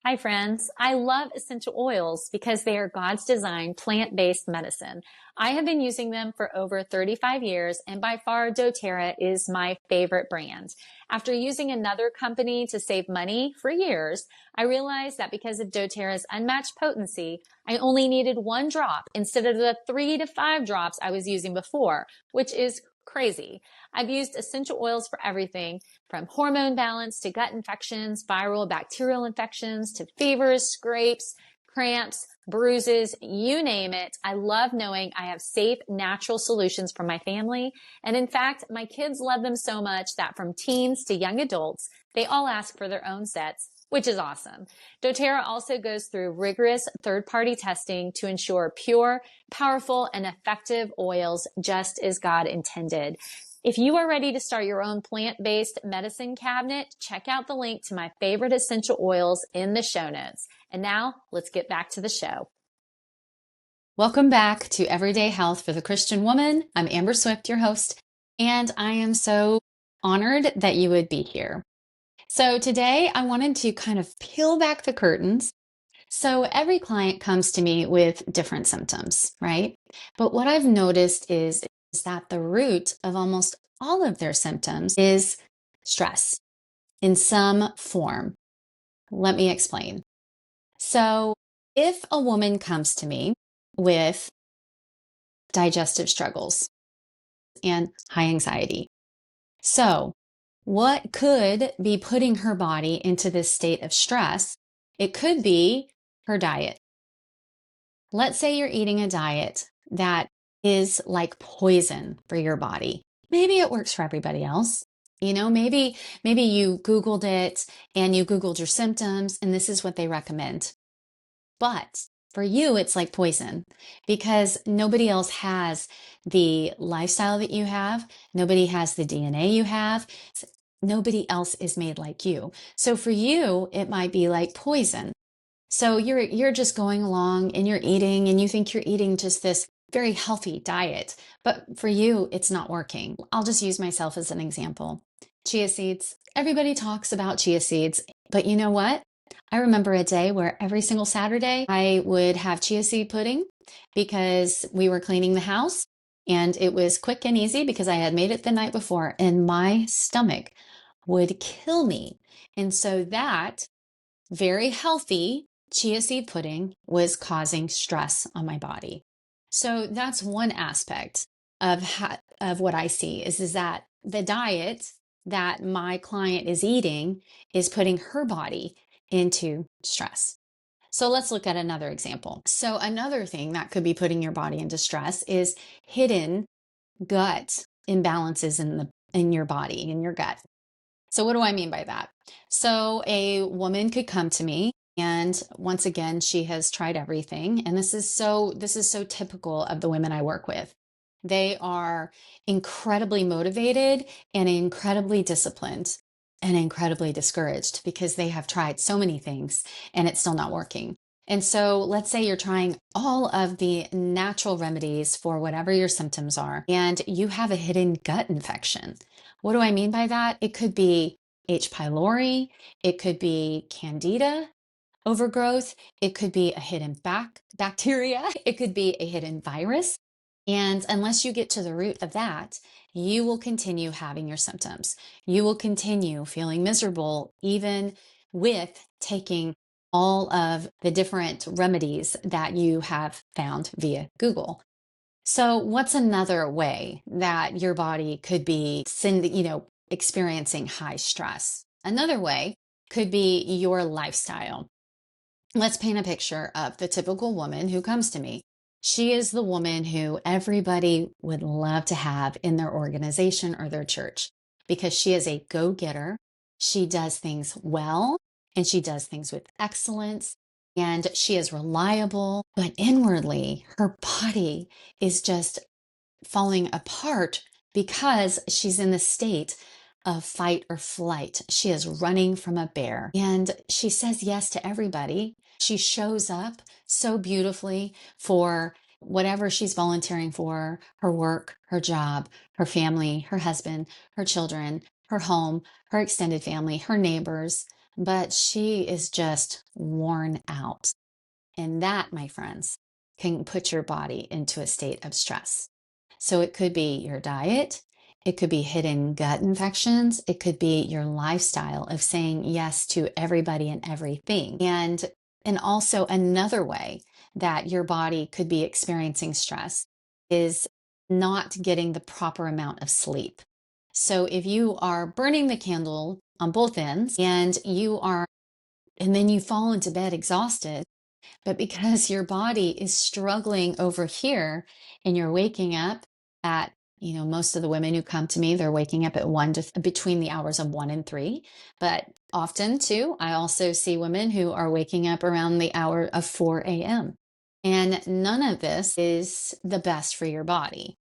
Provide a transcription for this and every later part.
Hi, friends. I love essential oils because they are God's designed plant-based medicine. I have been using them for over 35 years, and by far doTERRA is my favorite brand. After using another company to save money for years, I realized that because of doTERRA's unmatched potency, I only needed one drop instead of the 3 to 5 drops I was using before, which is crazy. I've used essential oils for everything from hormone balance to gut infections, viral bacterial infections to fevers, scrapes, cramps, bruises, you name it. I love knowing I have safe, natural solutions for my family. And in fact, my kids love them so much that from teens to young adults, they all ask for their own sets, which is awesome. doTERRA also goes through rigorous third-party testing to ensure pure, powerful, and effective oils just as God intended. If you are ready to start your own plant-based medicine cabinet, check out the link to my favorite essential oils in the show notes. And now let's get back to the show. Welcome back to Everyday Health for the Christian Woman. I'm Amber Swift, your host, and I am so honored that you would be here. So today I wanted to kind of peel back the curtains. So every client comes to me with different symptoms, right? But what I've noticed is that the root of almost all of their symptoms is stress in some form. Let me explain. So if a woman comes to me with digestive struggles and high anxiety, so what could be putting her body into this state of stress? It could be her diet. Let's say you're eating a diet that is like poison for your body. Maybe it works for everybody else. Maybe you Googled it and you Googled your symptoms and this is what they recommend. But for you, it's like poison because nobody else has the lifestyle that you have. Nobody has the DNA you have. Nobody else is made like you. So for you, it might be like poison. So you're just going along and you're eating and you think you're eating just this very healthy diet, but for you, it's not working. I'll just use myself as an example. Chia seeds. Everybody talks about chia seeds, but you know what? I remember a day where every single Saturday I would have chia seed pudding because we were cleaning the house and it was quick and easy because I had made it the night before and my stomach would kill me. And so that very healthy chia seed pudding was causing stress on my body. So that's one aspect of what I see is that the diet that my client is eating is putting her body into stress. So let's look at another example. So another thing that could be putting your body into stress is hidden gut imbalances in your body, in your gut. So what do I mean by that? So a woman could come to me and once again, she has tried everything. And this is so typical of the women I work with. They are incredibly motivated and incredibly disciplined and incredibly discouraged because they have tried so many things and it's still not working. And so let's say you're trying all of the natural remedies for whatever your symptoms are, and you have a hidden gut infection. What do I mean by that? It could be H. pylori, it could be candida overgrowth, it could be a hidden bacteria, it could be a hidden virus. And unless you get to the root of that, you will continue having your symptoms. You will continue feeling miserable, even with taking all of the different remedies that you have found via Google. So what's another way that your body could be experiencing high stress? Another way could be your lifestyle. Let's paint a picture of the typical woman who comes to me. She is the woman who everybody would love to have in their organization or their church because she is a go-getter. She does things well and she does things with excellence and she is reliable, but inwardly her body is just falling apart because she's in the state of fight or flight. She is running from a bear and she says yes to everybody. She shows up so beautifully for whatever she's volunteering for, her work, her job, her family, her husband, her children, her home, her extended family, her neighbors. but she is just worn out. And that, my friends, can put your body into a state of stress. So it could be your diet, it could be hidden gut infections, it could be your lifestyle of saying yes to everybody and everything. And also another way that your body could be experiencing stress is not getting the proper amount of sleep. So if you are burning the candle on both ends and then you fall into bed exhausted, but because your body is struggling over here and you're waking up at, most of the women who come to me, they're waking up at between the hours of 1 and 3. But often too, I also see women who are waking up around the hour of 4 a.m. And none of this is the best for your body.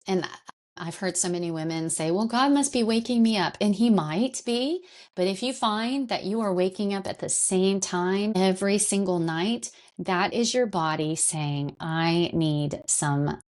And I've heard so many women say, well, God must be waking me up. And he might be. But if you find that you are waking up at the same time every single night, that is your body saying, I need some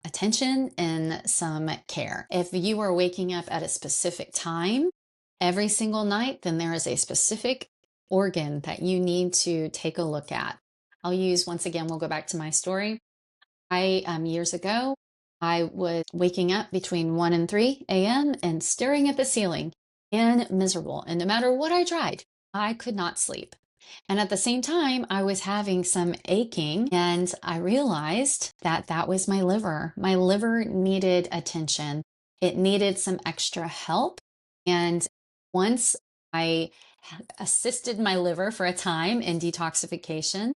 attention and some care. If you are waking up at a specific time every single night, then there is a specific organ that you need to take a look at. Once again, we'll go back to my story. Years ago, I was waking up between 1 and 3 a.m. and staring at the ceiling and miserable. And no matter what I tried, I could not sleep. And at the same time, I was having some aching, and I realized that that was my liver. My liver needed attention. It needed some extra help. And once I assisted my liver for a time in detoxification,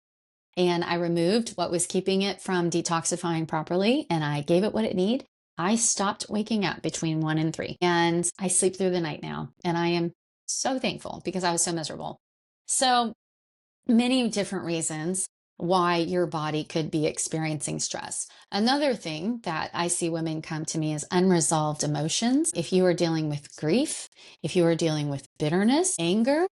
and I removed what was keeping it from detoxifying properly, and I gave it what it needed, I stopped waking up between 1 and 3. And I sleep through the night now. And I am so thankful because I was so miserable. So many different reasons why your body could be experiencing stress. Another thing that I see women come to me is unresolved emotions. If you are dealing with grief, if you are dealing with bitterness, anger,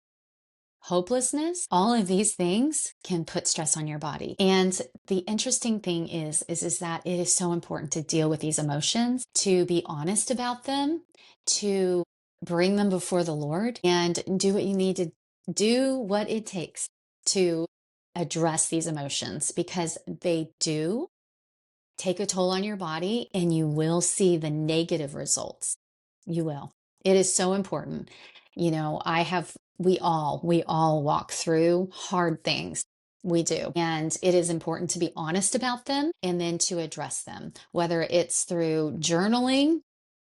hopelessness, all of these things can put stress on your body. And the interesting thing is that it is so important to deal with these emotions, to be honest about them, to bring them before the Lord and do what you need to do, what it takes to address these emotions, because they do take a toll on your body and you will see the negative results. You will. It is so important. We all walk through hard things. We do. And it is important to be honest about them and then to address them, whether it's through journaling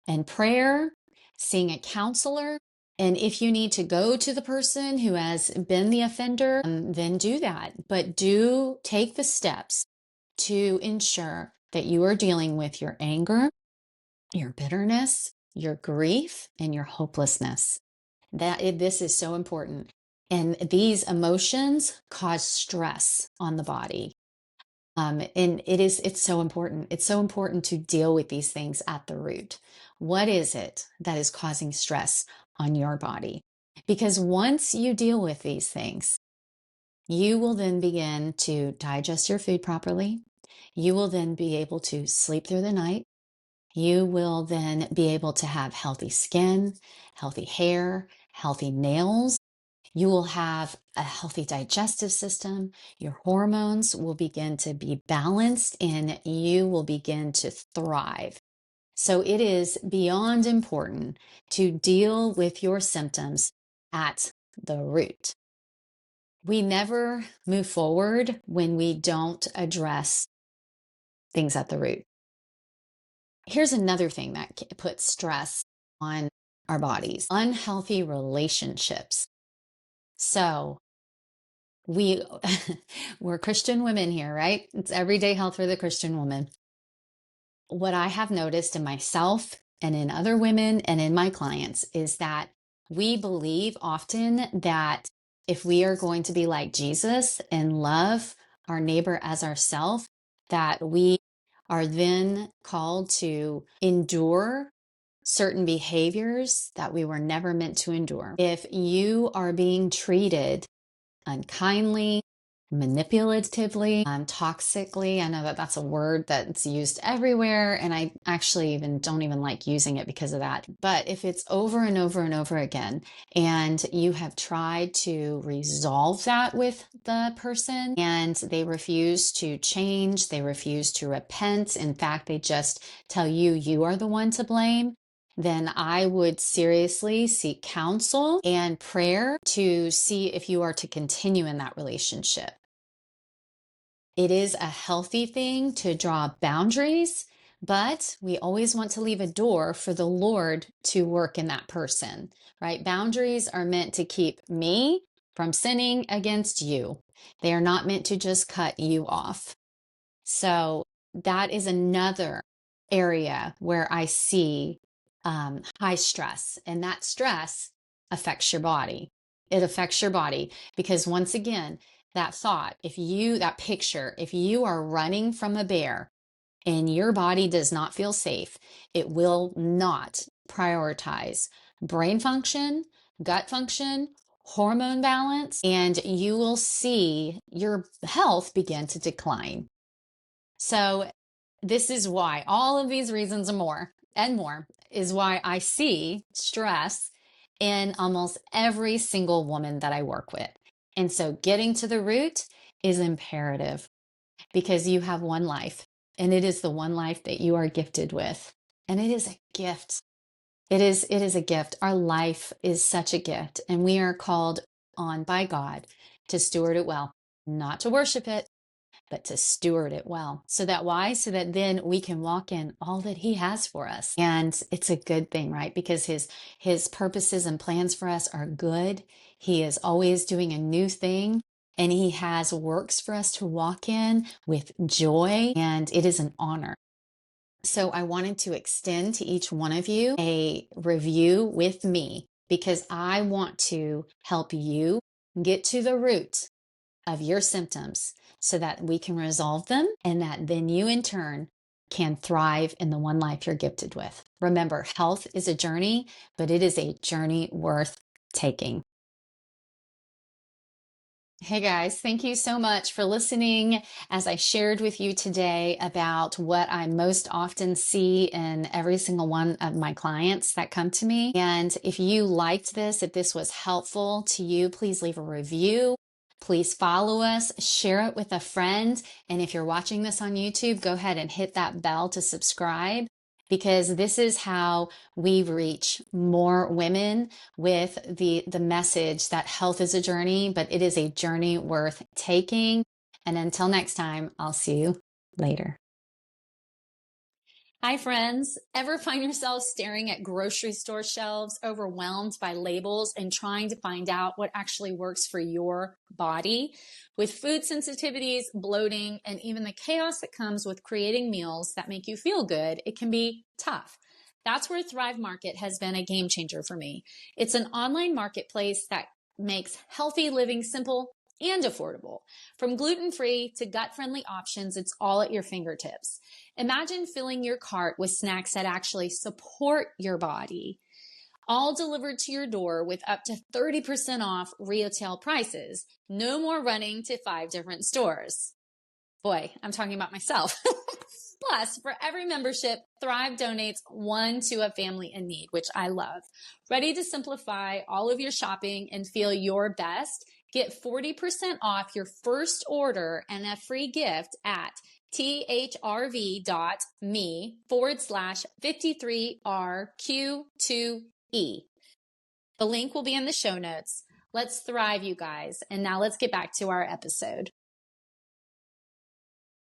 and prayer, seeing a counselor. And if you need to go to the person who has been the offender, then do that. But do take the steps to ensure that you are dealing with your anger, your bitterness, your grief, and your hopelessness. This is so important. And these emotions cause stress on the body. And it's so important. It's so important to deal with these things at the root. What is it that is causing stress on your body? Because once you deal with these things, you will then begin to digest your food properly. You will then be able to sleep through the night. You will then be able to have healthy skin, healthy hair, healthy nails. You will have a healthy digestive system. Your hormones will begin to be balanced and you will begin to thrive. So it is beyond important to deal with your symptoms at the root. We never move forward when we don't address things at the root. Here's another thing that puts stress on our bodies: unhealthy relationships. So we're Christian women here, right? It's everyday health for the Christian woman. What I have noticed in myself and in other women and in my clients is that we believe often that if we are going to be like Jesus and love our neighbor as ourselves, that we are then called to endure certain behaviors that we were never meant to endure. If you are being treated unkindly, manipulatively, toxically. I know that that's a word that's used everywhere, and I actually even don't even like using it because of that. But if it's over and over and over again, and you have tried to resolve that with the person and they refuse to change, they refuse to repent, in fact, they just tell you you are the one to blame, then I would seriously seek counsel and prayer to see if you are to continue in that relationship. It is a healthy thing to draw boundaries, but we always want to leave a door for the Lord to work in that person, right? Boundaries are meant to keep me from sinning against you. They are not meant to just cut you off. So that is another area where I see high stress, and that stress affects your body. It affects your body because once again, that thought, that picture, if you are running from a bear and your body does not feel safe, it will not prioritize brain function, gut function, hormone balance, and you will see your health begin to decline. So this is why all of these reasons and more is why I see stress in almost every single woman that I work with. And so getting to the root is imperative because you have one life, and it is the one life that you are gifted with. And it is a gift. It is a gift. Our life is such a gift, and we are called on by God to steward it well, not to worship it, but to steward it well. So that why? So that then we can walk in all that he has for us. And it's a good thing, right? Because his purposes and plans for us are good. He is always doing a new thing, and he has works for us to walk in with joy, and it is an honor. So I wanted to extend to each one of you a review with me because I want to help you get to the root of your symptoms so that we can resolve them, and that then you in turn can thrive in the one life you're gifted with. Remember, health is a journey, but it is a journey worth taking. Hey guys, thank you so much for listening as I shared with you today about what I most often see in every single one of my clients that come to me. And if you liked this, if this was helpful to you, please leave a review. Please follow us, share it with a friend. And if you're watching this on YouTube, go ahead and hit that bell to subscribe, because this is how we reach more women with the message that health is a journey, but it is a journey worth taking. And until next time, I'll see you later. Hi, friends. Ever find yourself staring at grocery store shelves, overwhelmed by labels and trying to find out what actually works for your body? With food sensitivities, bloating, and even the chaos that comes with creating meals that make you feel good, it can be tough. That's where Thrive Market has been a game changer for me. It's an online marketplace that makes healthy living simple and affordable. From gluten-free to gut-friendly options, it's all at your fingertips. Imagine filling your cart with snacks that actually support your body, all delivered to your door with up to 30% off retail prices. No more running to 5 different stores. Boy, I'm talking about myself. Plus, for every membership, Thrive donates one to a family in need, which I love. Ready to simplify all of your shopping and feel your best? Get 40% off your first order and a free gift at thrv.me/53RQ2E. The link will be in the show notes. Let's thrive, you guys. And now let's get back to our episode.